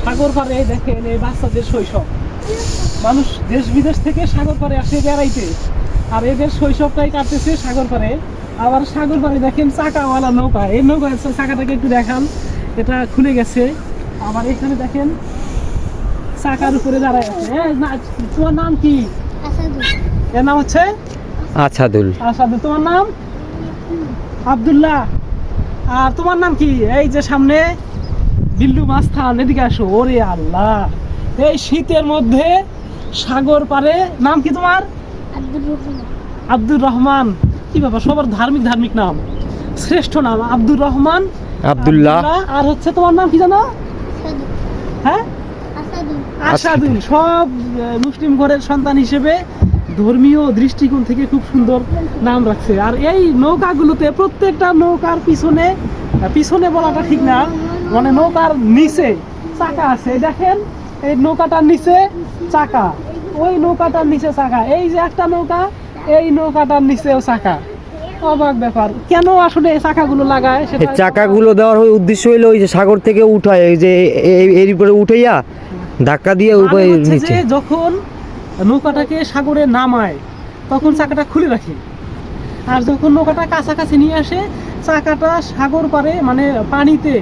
সাগর পাড়ে দেখেন এই বাচ্চাদের শৈশব, মানুষ দেশ বিদেশ থেকে সাগর পাড়ে আসে বেড়াইতে, আর এদের শৈশবটাই কাটতেছে সাগর পাড়ে। আবার সাগর পাড়ে দেখেন চাকাওয়ালা নৌকা, এই নৌকা চাকাটাকে একটু দেখান, এটা খুলে গেছে। আবার এখানে দেখেন চাকার উপরে দাঁড়ায় আছে। তোমার নাম কি? এর নাম হচ্ছে আছাদুল। আসাদুল। তোমার নাম? আব্দুল্লাহ। আর তোমার নাম কি? এই যে সামনে বিল্লু মাস্তান, এদিকে আসো। ওরে আল্লাহ, এই শীতের মধ্যে সাগর পারে। নাম কি তোমার? আব্দুর রহমান। কি ব্যাপার, সবার ধার্মিক ধার্মিক নাম, শ্রেষ্ঠ নাম আব্দুর রহমান, আব্দুল্লাহ। আর হচ্ছে তোমার নাম কি জানো? হ্যাঁ, আসাদুল। সব মুসলিম ঘরের সন্তান হিসেবে ধর্মীয় দৃষ্টিকোণ থেকে খুব সুন্দর নাম রাখছে। আর এই নৌকাগুলোতে প্রত্যেকটা নৌকার পিছনে, পিছনে বলাটা ঠিক না, মানে নৌকার নিচে চাকা আছে। দেখেন এই নৌকাটার নিচে চাকা, ওই নৌকাটার নিচে চাকা, এই যে একটা নৌকা, এই নৌকাটার নিচেও চাকা। অবাক ব্যাপার, কেন আসলে এই চাকাগুলো লাগায় এই সেটা। চাকাগুলো দেওয়ার উদ্দেশ্য হইলো ওই যে সাগর থেকে উঠায়, এই যে এর উপরে উঠাইয়া ধাক্কা দিয়ে মানে উপরে হচ্ছে নিচে। যে যখন নৌকাটাকে সাগরে নামায় তখন চাকাটা খুলে রাখে, আর যখন নৌকাটা কাছাকাছি নিয়ে আসে চাকাটা সাগর পারে মানে পানিতে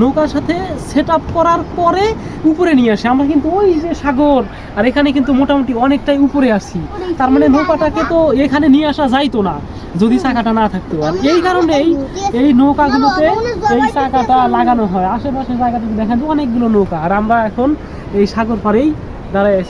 নৌকার সাথে সেট আপ করার পরে উপরে নিয়ে আসে। আমরা কিন্তু ওই যে সাগর, আর এখানে কিন্তু মোটামুটি অনেকটাই উপরে আসি, তার মানে নৌকাটাকে তো এখানে নিয়ে আসা যাইতো না যদি চাকাটা না থাকতো। আর এই কারণেই এই নৌকাগুলোতে এই চাকাটা লাগানো হয়। আশেপাশে জায়গাটা দেখেন অনেকগুলো নৌকা, আর আমরা এখন এই সাগর পাড়েই দাঁড়ায় আছি।